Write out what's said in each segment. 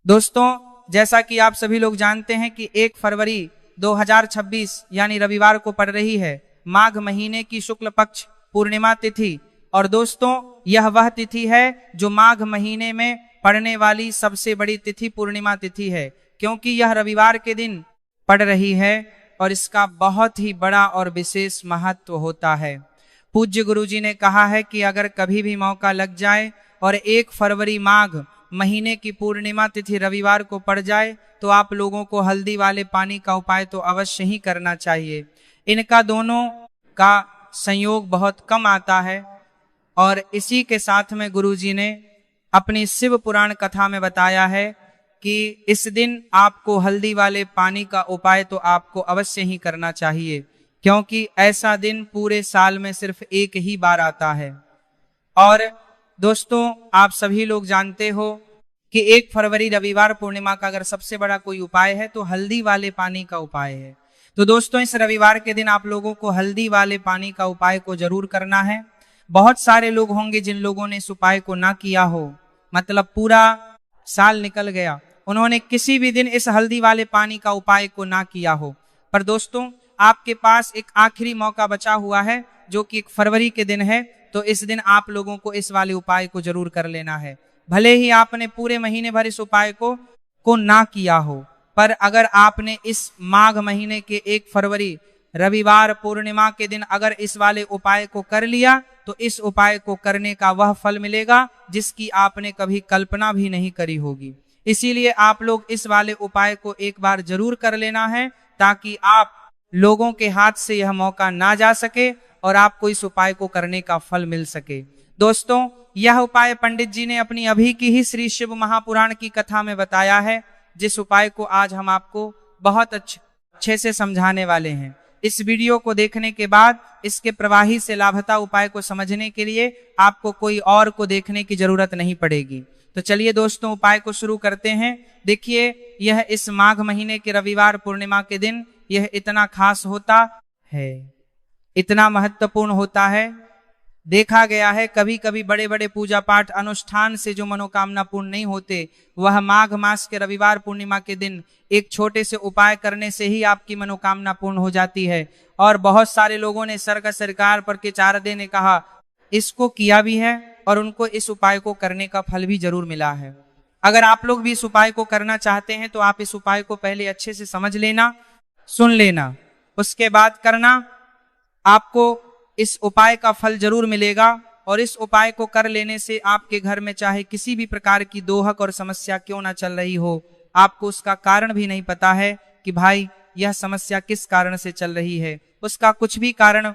दोस्तों, जैसा कि आप सभी लोग जानते हैं कि 1 फरवरी 2026 यानी रविवार को पड़ रही है माघ महीने की शुक्ल पक्ष पूर्णिमा तिथि। और दोस्तों, यह वह तिथि है जो माघ महीने में पड़ने वाली सबसे बड़ी तिथि पूर्णिमा तिथि है, क्योंकि यह रविवार के दिन पड़ रही है और इसका बहुत ही बड़ा और विशेष महत्व होता है। पूज्य गुरुजी ने कहा है कि अगर कभी भी मौका लग जाए और 1 फरवरी माघ महीने की पूर्णिमा तिथि रविवार को पड़ जाए तो आप लोगों को हल्दी वाले पानी का उपाय तो अवश्य ही करना चाहिए। इनका दोनों का संयोग बहुत कम आता है और इसी के साथ में गुरुजी ने अपनी शिव पुराण कथा में बताया है कि इस दिन आपको हल्दी वाले पानी का उपाय तो आपको अवश्य ही करना चाहिए, क्योंकि ऐसा दिन पूरे साल में सिर्फ एक ही बार आता है। और दोस्तों, आप सभी लोग जानते हो कि 1 फरवरी रविवार पूर्णिमा का अगर सबसे बड़ा कोई उपाय है तो हल्दी वाले पानी का उपाय है। तो दोस्तों, इस रविवार के दिन आप लोगों को हल्दी वाले पानी का उपाय को जरूर करना है। बहुत सारे लोग होंगे जिन लोगों ने इस उपाय को ना किया हो, मतलब पूरा साल निकल गया, उन्होंने किसी भी दिन इस हल्दी वाले पानी का उपाय को ना किया हो। पर दोस्तों, आपके पास एक आखिरी मौका बचा हुआ है जो कि 1 फरवरी के दिन है, तो इस दिन आप लोगों को इस वाले उपाय को जरूर कर लेना है। भले ही आपने पूरे महीने भर इस उपाय को ना किया हो, पर अगर आपने इस माघ महीने के 1 फरवरी रविवार पूर्णिमा के दिन अगर इस वाले उपाय को कर लिया तो इस उपाय को करने का वह फल मिलेगा जिसकी आपने कभी कल्पना भी नहीं करी होगी। इसीलिए आप लोग इस वाले उपाय को एक बार जरूर कर लेना है, ताकि आप लोगों के हाथ से यह मौका ना जा सके और आपको इस उपाय को करने का फल मिल सके। दोस्तों, यह उपाय पंडित जी ने अपनी अभी की ही श्री शिव महापुराण की कथा में बताया है, जिस उपाय को आज हम आपको बहुत अच्छे से समझाने वाले हैं। इस वीडियो को देखने के बाद इसके प्रवाही से लाभता उपाय को समझने के लिए आपको कोई और को देखने की जरूरत नहीं पड़ेगी। तो चलिए दोस्तों, उपाय को शुरू करते हैं। देखिए, यह इस माघ महीने के रविवार पूर्णिमा के दिन यह इतना खास होता है, इतना महत्वपूर्ण होता है। देखा गया है कभी कभी बड़े बड़े पूजा पाठ अनुष्ठान से जो मनोकामना पूर्ण नहीं होते, वह माघ मास के रविवार पूर्णिमा के दिन एक छोटे से उपाय करने से ही आपकी मनोकामना पूर्ण हो जाती है। और बहुत सारे लोगों ने सरकार पर के चारदे ने कहा, इसको किया भी है और उनको इस उपाय को करने का फल भी जरूर मिला है। अगर आप लोग भी इस उपाय को करना चाहते हैं तो आप इस उपाय को पहले अच्छे से समझ लेना, सुन लेना, उसके बाद करना। आपको इस उपाय का फल जरूर मिलेगा और इस उपाय को कर लेने से आपके घर में चाहे किसी भी प्रकार की दोहक और समस्या क्यों ना चल रही हो, आपको उसका कारण भी नहीं पता है कि भाई यह समस्या किस कारण से चल रही है, उसका कुछ भी कारण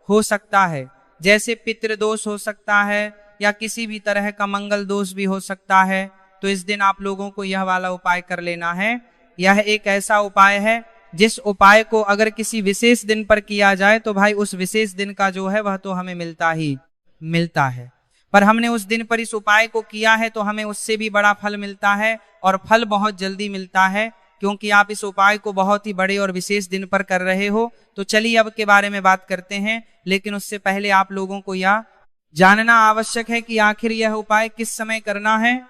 हो सकता है। जैसे पितृदोष हो सकता है या किसी भी तरह का मंगल दोष भी हो सकता है। तो इस दिन आप लोगों को यह वाला उपाय कर लेना है। यह एक ऐसा उपाय है जिस उपाय को अगर किसी विशेष दिन पर किया जाए तो भाई उस विशेष दिन का जो है वह तो हमें मिलता ही मिलता है, पर हमने उस दिन पर इस उपाय को किया है तो हमें उससे भी बड़ा फल मिलता है और फल बहुत जल्दी मिलता है, क्योंकि आप इस उपाय को बहुत ही बड़े और विशेष दिन पर कर रहे हो। तो चलिए अब के बारे में बात करते हैं, लेकिन उससे पहले आप लोगों को यह जानना आवश्यक है कि आखिर यह उपाय किस समय करना है,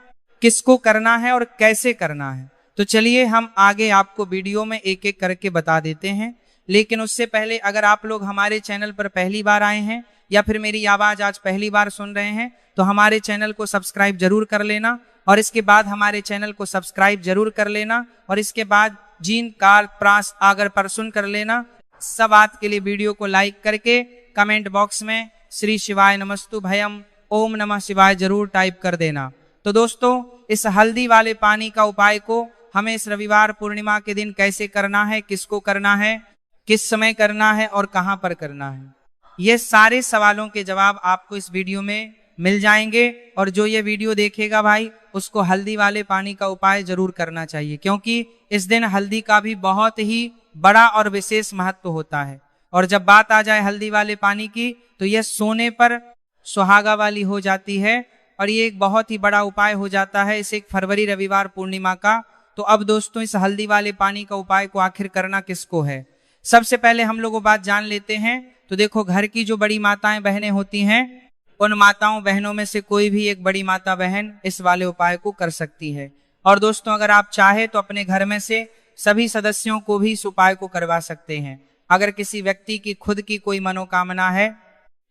किसको करना है और कैसे करना है। तो चलिए हम आगे आपको वीडियो में एक एक करके बता देते हैं। लेकिन उससे पहले अगर आप लोग हमारे चैनल पर पहली बार आए हैं या फिर मेरी आवाज आज पहली बार सुन रहे हैं तो हमारे चैनल को सब्सक्राइब जरूर कर लेना, और इसके बाद हमारे चैनल को सब्सक्राइब जरूर कर लेना, और इसके बाद जीन काल प्रास आगर पर सुन कर लेना। सब बात के लिए वीडियो को लाइक करके कमेंट बॉक्स में श्री शिवाय नमस्तु भयम ओम नमः शिवाय जरूर टाइप कर देना। तो दोस्तों, इस हल्दी वाले पानी का उपाय को हमें इस रविवार पूर्णिमा के दिन कैसे करना है, किसको करना है, किस समय करना है और कहां पर करना है, ये सारे सवालों के जवाब आपको इस वीडियो में मिल जाएंगे। और जो ये वीडियो देखेगा भाई उसको हल्दी वाले पानी का उपाय जरूर करना चाहिए, क्योंकि इस दिन हल्दी का भी बहुत ही बड़ा और विशेष महत्व होता है। और जब बात आ जाए हल्दी वाले पानी की तो यह सोने पर सुहागा वाली हो जाती है और ये एक बहुत ही बड़ा उपाय हो जाता है इस 1 फरवरी रविवार पूर्णिमा का। तो अब दोस्तों, इस हल्दी वाले पानी का उपाय को आखिर करना किसको है, सबसे पहले हम लोग वो बात जान लेते हैं। तो देखो, घर की जो बड़ी माताएं बहनें होती हैं, उन माताओं बहनों में से कोई भी एक बड़ी माता बहन इस वाले उपाय को कर सकती है। और दोस्तों अगर आप चाहे तो अपने घर में से सभी सदस्यों को भी इस उपाय को करवा सकते हैं। अगर किसी व्यक्ति की खुद की कोई मनोकामना है,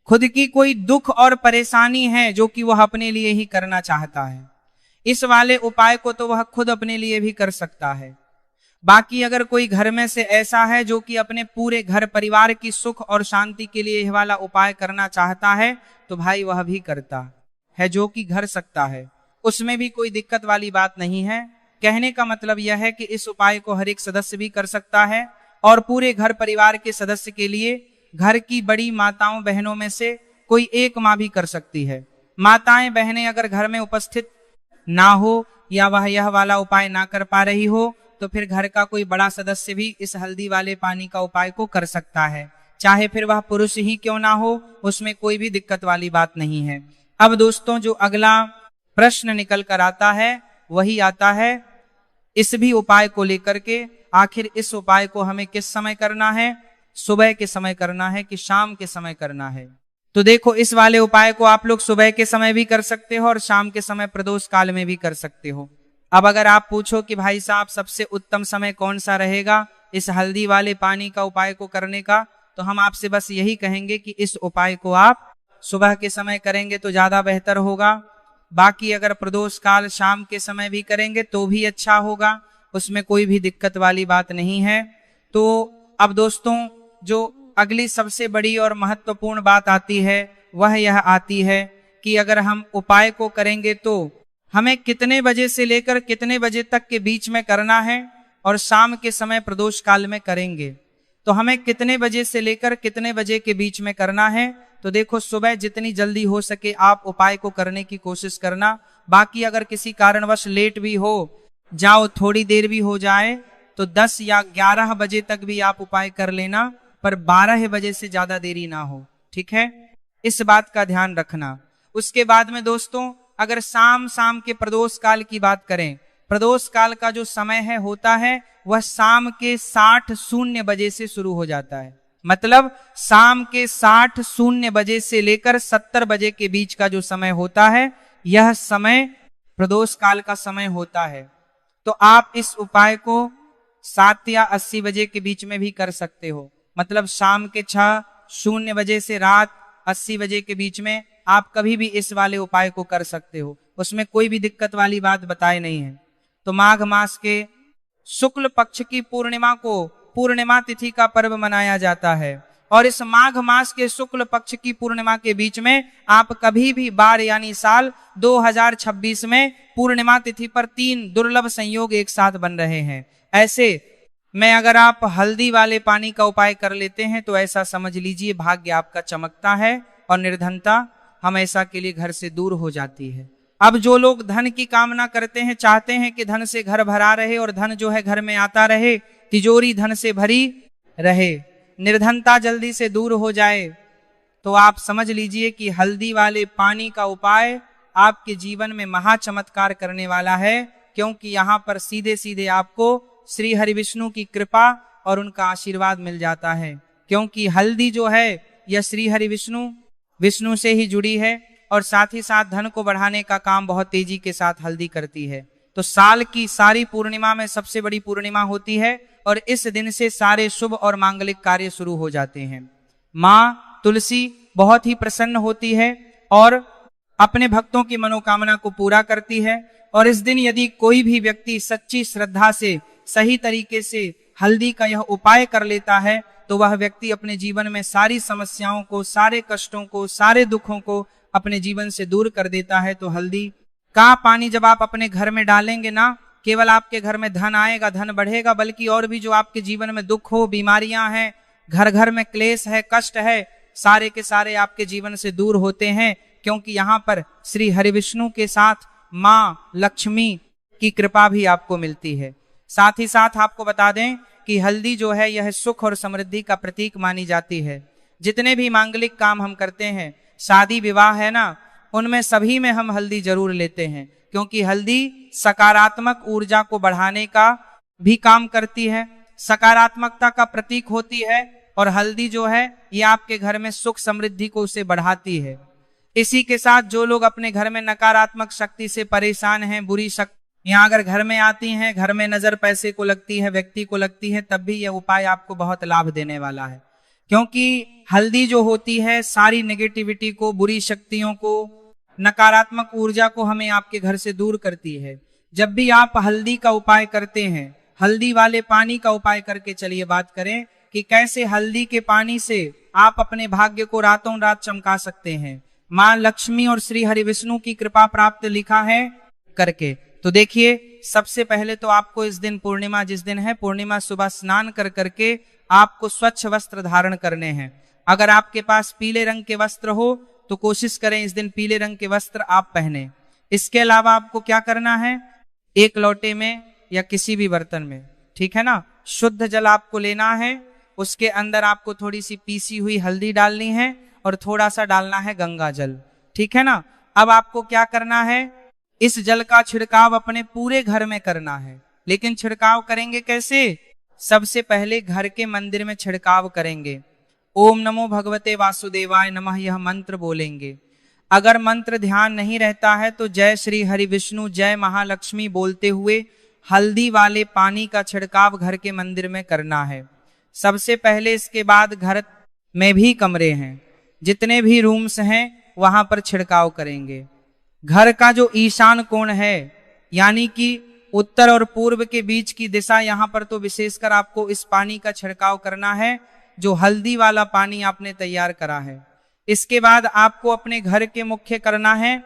खुद की कोई दुख और परेशानी है जो कि वह अपने लिए ही करना चाहता है, इस वाले उपाय को तो वह खुद अपने लिए भी कर सकता है। बाकी अगर कोई घर में से ऐसा है जो कि अपने पूरे घर परिवार की सुख और शांति के लिए यह वाला उपाय करना चाहता है, तो भाई वह भी करता है, जो कि कर सकता है, उसमें भी कोई दिक्कत वाली बात नहीं है। कहने का मतलब यह है कि इस उपाय को हर एक सदस्य भी कर सकता है और पूरे घर परिवार के सदस्य के लिए घर की बड़ी माताओं बहनों में से कोई एक माँ भी कर सकती है। माताएं बहनें अगर घर में उपस्थित ना हो या वह यह वाला उपाय ना कर पा रही हो, तो फिर घर का कोई बड़ा सदस्य भी इस हल्दी वाले पानी का उपाय को कर सकता है, चाहे फिर वह पुरुष ही क्यों ना हो, उसमें कोई भी दिक्कत वाली बात नहीं है। अब दोस्तों जो अगला प्रश्न निकल कर आता है वही आता है इस भी उपाय को लेकर के, आखिर इस उपाय को हमें किस समय करना है, सुबह के समय करना है कि शाम के समय करना है। तो देखो इस वाले उपाय को आप लोग सुबह के समय भी कर सकते हो और शाम के समय प्रदोष काल में भी कर सकते हो। अब अगर आप पूछो कि भाई साहब सबसे उत्तम समय कौन सा रहेगा इस हल्दी वाले पानी का उपाय को करने का, तो हम आपसे बस यही कहेंगे कि इस उपाय को आप सुबह के समय करेंगे तो ज्यादा बेहतर होगा। बाकी अगर प्रदोष काल शाम के समय भी करेंगे तो भी अच्छा होगा, उसमें कोई भी दिक्कत वाली बात नहीं है। तो अब दोस्तों जो अगली सबसे बड़ी और महत्वपूर्ण बात आती है वह यह आती है कि अगर हम उपाय को करेंगे तो हमें कितने बजे से लेकर कितने बजे तक के बीच में करना है, और शाम के समय प्रदोष काल में करेंगे तो हमें कितने बजे से लेकर कितने बजे के बीच में करना है। तो देखो सुबह जितनी जल्दी हो सके आप उपाय को करने की कोशिश करना। बाकी अगर किसी कारणवश लेट भी हो जाओ, थोड़ी देर भी हो जाए, तो 10 या 11 बजे तक भी आप उपाय कर लेना, पर 12 बजे से ज्यादा देरी ना हो, ठीक है, इस बात का ध्यान रखना। उसके बाद में दोस्तों अगर शाम के प्रदोष काल की बात करें, प्रदोष काल का जो समय है होता है वह शाम के 60 बजे से शुरू हो जाता है। मतलब शाम के 60 बजे से लेकर 70 बजे के बीच का जो समय होता है यह समय प्रदोष काल का समय होता है। तो आप इस उपाय को 7 या 80 बजे के बीच में भी कर सकते हो। मतलब शाम के 6:00 बजे से रात 80 बजे के बीच में आप कभी भी इस वाले उपाय को कर सकते हो, उसमें कोई भी दिक्कत वाली बात बताई नहीं है। तो माघ मास के शुक्ल पक्ष की पूर्णिमा को पूर्णिमा तिथि का पर्व मनाया जाता है, और इस माघ मास के शुक्ल पक्ष की पूर्णिमा के बीच में आप कभी भी बार यानी साल 2026 में पूर्णिमा तिथि पर 3 दुर्लभ संयोग एक साथ बन रहे हैं। ऐसे में अगर आप हल्दी वाले पानी का उपाय कर लेते हैं तो ऐसा समझ लीजिए भाग्य आपका चमकता है और निर्धनता हमेशा के लिए घर से दूर हो जाती है। अब जो लोग धन की कामना करते हैं, चाहते हैं कि धन से घर भरा रहे और धन जो है घर में आता रहे, तिजोरी धन से भरी रहे, निर्धनता जल्दी से दूर हो जाए, तो आप समझ लीजिए कि हल्दी वाले पानी का उपाय आपके जीवन में महा चमत्कार करने वाला है। क्योंकि यहाँ पर सीधे सीधे आपको श्री हरि विष्णु की कृपा और उनका आशीर्वाद मिल जाता है। क्योंकि हल्दी जो है यह श्री हरि विष्णु से ही जुड़ी है, और साथ ही साथ धन को बढ़ाने का काम बहुत तेजी के साथ हल्दी करती है। तो साल की सारी पूर्णिमा में सबसे बड़ी पूर्णिमा होती है, और इस दिन से सारे शुभ और मांगलिक कार्य शुरू हो जाते हैं। माँ तुलसी बहुत ही प्रसन्न होती है और अपने भक्तों की मनोकामना को पूरा करती है। और इस दिन यदि कोई भी व्यक्ति सच्ची श्रद्धा से सही तरीके से हल्दी का यह उपाय कर लेता है, तो वह व्यक्ति अपने जीवन में सारी समस्याओं को, सारे कष्टों को, सारे दुखों को अपने जीवन से दूर कर देता है। तो हल्दी का पानी जब आप अपने घर में डालेंगे ना, केवल आपके घर में धन आएगा, धन बढ़ेगा, बल्कि और भी जो आपके जीवन में दुख हो, बीमारियां हैं, घर घर में क्लेश है, कष्ट है, सारे के सारे आपके जीवन से दूर होते हैं। क्योंकि यहाँ पर श्री हरि विष्णु के साथ माँ लक्ष्मी की कृपा भी आपको मिलती है। साथ ही साथ आपको बता दें कि हल्दी जो है यह सुख और समृद्धि का प्रतीक मानी जाती है। जितने भी मांगलिक काम हम करते हैं, शादी विवाह है ना, उनमें सभी में हम हल्दी जरूर लेते हैं, क्योंकि हल्दी सकारात्मक ऊर्जा को बढ़ाने का भी काम करती है, सकारात्मकता का प्रतीक होती है, और हल्दी जो है ये आपके घर में सुख समृद्धि को उसे बढ़ाती है। इसी के साथ जो लोग अपने घर में नकारात्मक शक्ति से परेशान हैं, बुरी शक्ति यहाँ अगर घर में आती हैं, घर में नजर पैसे को लगती है, व्यक्ति को लगती है, तब भी यह उपाय आपको बहुत लाभ देने वाला है। क्योंकि हल्दी जो होती है सारी नेगेटिविटी को, बुरी शक्तियों को, नकारात्मक ऊर्जा को हमें आपके घर से दूर करती है। जब भी आप हल्दी का उपाय करते हैं, हल्दी वाले पानी का उपाय करके चलिए बात करें कि कैसे हल्दी के पानी से आप अपने भाग्य को रातों रात चमका सकते हैं। मां लक्ष्मी और श्री हरि विष्णु की कृपा प्राप्त लिखा है करके। तो देखिए, सबसे पहले तो आपको इस दिन पूर्णिमा, जिस दिन है पूर्णिमा, सुबह स्नान कर करके आपको स्वच्छ वस्त्र धारण करने हैं। अगर आपके पास पीले रंग के वस्त्र हो तो कोशिश करें इस दिन पीले रंग के वस्त्र आप पहने। इसके अलावा आपको क्या करना है, एक लोटे में या किसी भी बर्तन में, ठीक है ना, शुद्ध जल आपको लेना है। उसके अंदर आपको थोड़ी सी पीसी हुई हल्दी डालनी है और थोड़ा सा डालना है गंगा जल, ठीक है ना। अब आपको क्या करना है, इस जल का छिड़काव अपने पूरे घर में करना है। लेकिन छिड़काव करेंगे कैसे, सबसे पहले घर के मंदिर में छिड़काव करेंगे। ओम नमो भगवते वासुदेवाय नमः यह मंत्र बोलेंगे। अगर मंत्र ध्यान नहीं रहता है तो जय श्री हरि विष्णु, जय महालक्ष्मी बोलते हुए हल्दी वाले पानी का छिड़काव घर के मंदिर में करना है सबसे पहले। इसके बाद घर में भी कमरे हैं, जितने भी रूम्स हैं वहां पर छिड़काव करेंगे। घर का जो ईशान कोण है, यानी कि उत्तर और पूर्व के बीच की दिशा, यहां पर तो विशेषकर आपको इस पानी का छिड़काव करना है, जो हल्दी वाला पानी आपने तैयार करा है। इसके बाद आपको अपने घर के मुख्य करना है,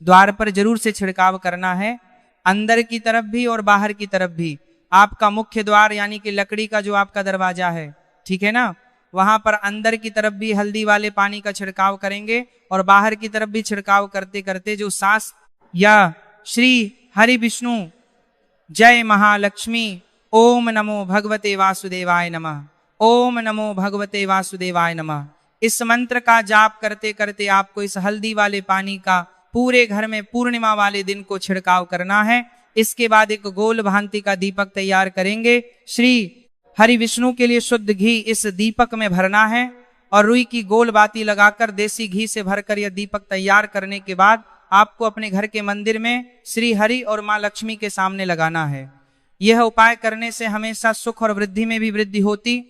द्वार पर जरूर से छिड़काव करना है, अंदर की तरफ भी और बाहर की तरफ भी। आपका मुख्य द्वार यानी कि लकड़ी का जो आपका दरवाजा है, ठीक है ना, वहां पर अंदर की तरफ भी हल्दी वाले पानी का छिड़काव करेंगे और बाहर की तरफ भी छिड़काव करते करते जो सांस या श्री हरि विष्णु, जय महालक्ष्मी, ओम नमो भगवते वासुदेवाय नमः, ओम नमो भगवते वासुदेवाय नमः, इस मंत्र का जाप करते करते आपको इस हल्दी वाले पानी का पूरे घर में पूर्णिमा वाले दिन को छिड़काव करना है। इसके बाद एक गोल भांति का दीपक तैयार करेंगे। श्री हरि विष्णु के लिए शुद्ध घी इस दीपक में भरना है और रुई की गोल बाती लगाकर देसी घी से भरकर यह दीपक तैयार करने के बाद आपको अपने घर के मंदिर में श्री हरि और मां लक्ष्मी के सामने लगाना है। यह उपाय करने से हमेशा सुख और वृद्धि में भी वृद्धि होती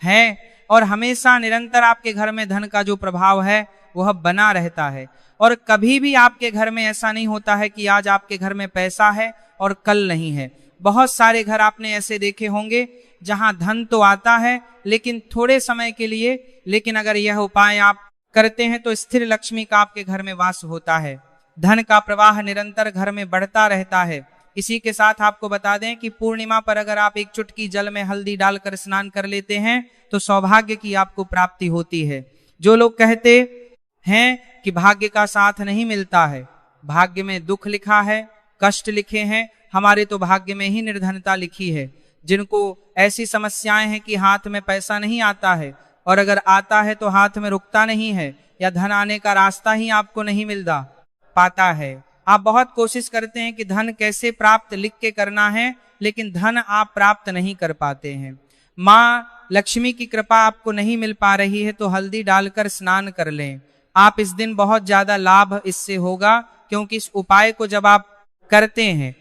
है और हमेशा निरंतर आपके घर में धन का जो प्रभाव है वह बना रहता है। और कभी भी आपके घर में ऐसा नहीं होता है कि आज आपके घर में पैसा है और कल नहीं है। बहुत सारे घर आपने ऐसे देखे होंगे जहां धन तो आता है लेकिन थोड़े समय के लिए, लेकिन अगर यह उपाय आप करते हैं तो स्थिर लक्ष्मी का आपके घर में वास होता है, धन का प्रवाह निरंतर घर में बढ़ता रहता है। इसी के साथ आपको बता दें कि पूर्णिमा पर अगर आप एक चुटकी जल में हल्दी डालकर स्नान कर लेते हैं तो सौभाग्य की आपको प्राप्ति होती है। जो लोग कहते हैं कि भाग्य का साथ नहीं मिलता है, भाग्य में दुख लिखा है, कष्ट लिखे हैं, हमारे तो भाग्य में ही निर्धनता लिखी है। जिनको ऐसी समस्याएं हैं कि हाथ में पैसा नहीं आता है और अगर आता है तो हाथ में रुकता नहीं है या धन आने का रास्ता ही आपको नहीं मिलता पाता है। आप बहुत कोशिश करते हैं कि धन कैसे प्राप्त लिख के करना है, लेकिन धन आप प्राप्त नहीं कर पाते हैं। माँ लक्ष्मी की कृपा आपको नहीं मिल पा रही है तो हल्दी डालकर स्नान कर लें। आप इस दिन बहुत ज्यादा लाभ इससे होगा, क्योंकि इस उपाय को जब आप करते हैं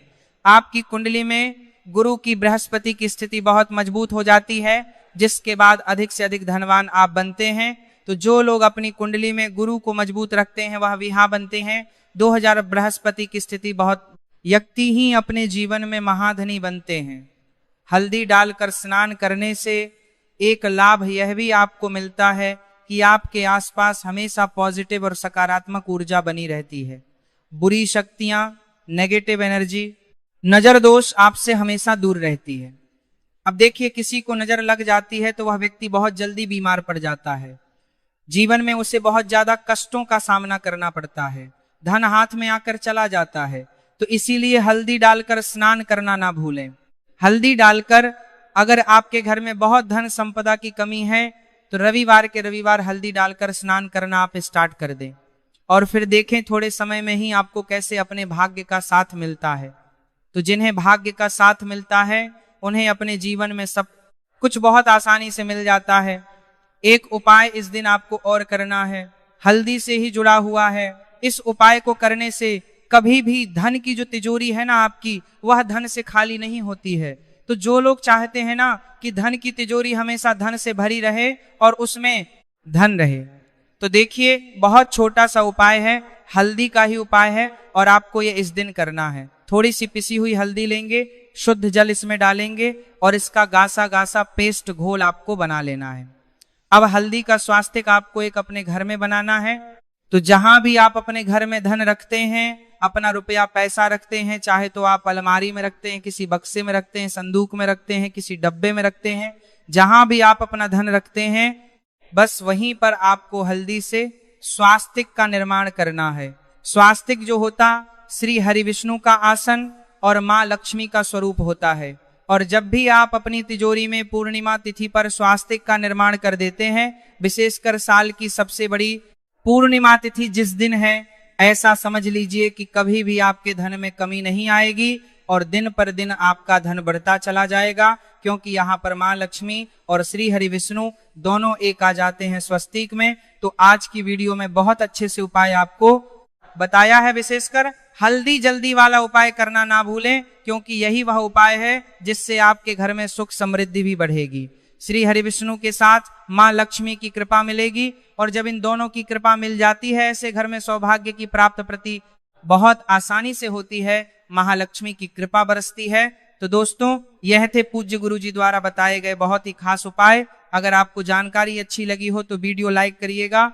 आपकी कुंडली में गुरु की, बृहस्पति की स्थिति बहुत मजबूत हो जाती है, जिसके बाद अधिक से अधिक धनवान आप बनते हैं। तो जो लोग अपनी कुंडली में गुरु को मजबूत रखते हैं वह विहा बनते हैं। 2000 बृहस्पति की स्थिति बहुत व्यक्ति ही अपने जीवन में महाधनी बनते हैं। हल्दी डालकर स्नान करने से एक लाभ यह भी आपको मिलता है कि आपके आसपास हमेशा पॉजिटिव और सकारात्मक ऊर्जा बनी रहती है। बुरी शक्तियां, नेगेटिव एनर्जी, नजर दोष आपसे हमेशा दूर रहती है। अब देखिए, किसी को नजर लग जाती है तो वह व्यक्ति बहुत जल्दी बीमार पड़ जाता है, जीवन में उसे बहुत ज्यादा कष्टों का सामना करना पड़ता है, धन हाथ में आकर चला जाता है। तो इसीलिए हल्दी डालकर स्नान करना ना भूलें। हल्दी डालकर अगर आपके घर में बहुत धन संपदा की कमी है तो रविवार के रविवार हल्दी डालकर स्नान करना आप स्टार्ट कर दें और फिर देखें थोड़े समय में ही आपको कैसे अपने भाग्य का साथ मिलता है। तो जिन्हें भाग्य का साथ मिलता है उन्हें अपने जीवन में सब कुछ बहुत आसानी से मिल जाता है। एक उपाय इस दिन आपको और करना है, हल्दी से ही जुड़ा हुआ है। इस उपाय को करने से कभी भी धन की जो तिजोरी है ना आपकी, वह धन से खाली नहीं होती है। तो जो लोग चाहते हैं ना कि धन की तिजोरी हमेशा धन से भरी रहे और उसमें धन रहे, तो देखिए बहुत छोटा सा उपाय है, हल्दी का ही उपाय है और आपको ये इस दिन करना है। थोड़ी सी पिसी हुई हल्दी लेंगे, शुद्ध जल इसमें डालेंगे और इसका गासा गासा पेस्ट घोल आपको बना लेना है। अब हल्दी का स्वास्तिक आपको एक अपने घर में बनाना है। तो जहां भी आप अपने घर में धन रखते हैं, अपना रुपया पैसा रखते हैं, चाहे तो आप अलमारी में रखते हैं, किसी बक्से में रखते हैं, संदूक में रखते हैं, किसी डब्बे में रखते हैं, जहां भी आप अपना धन रखते हैं, बस वहीं पर आपको हल्दी से स्वास्तिक का निर्माण करना है। स्वास्तिक जो होता श्री हरि विष्णु का आसन और माँ लक्ष्मी का स्वरूप होता है। और जब भी आप अपनी तिजोरी में पूर्णिमा तिथि पर स्वास्तिक का निर्माण कर देते हैं, विशेषकर साल की सबसे बड़ी पूर्णिमा तिथि जिस दिन है, ऐसा समझ लीजिए कि कभी भी आपके धन में कमी नहीं आएगी और दिन पर दिन आपका धन बढ़ता चला जाएगा, क्योंकि यहाँ पर माँ लक्ष्मी और श्री हरि विष्णु दोनों एक आ जाते हैं स्वस्तिक में। तो आज की वीडियो में बहुत अच्छे से उपाय आपको बताया है। विशेषकर हल्दी जल्दी वाला उपाय करना ना भूलें, क्योंकि यही वह उपाय है जिससे आपके घर में सुख समृद्धि भी बढ़ेगी, श्री हरि विष्णु के साथ माँ लक्ष्मी की कृपा मिलेगी। और जब इन दोनों की कृपा मिल जाती है, ऐसे घर में सौभाग्य की प्राप्त प्रति बहुत आसानी से होती है, महालक्ष्मी की कृपा बरसती है। तो दोस्तों, यह थे पूज्य गुरु जी द्वारा बताए गए बहुत ही खास उपाय। अगर आपको जानकारी अच्छी लगी हो तो वीडियो लाइक करिएगा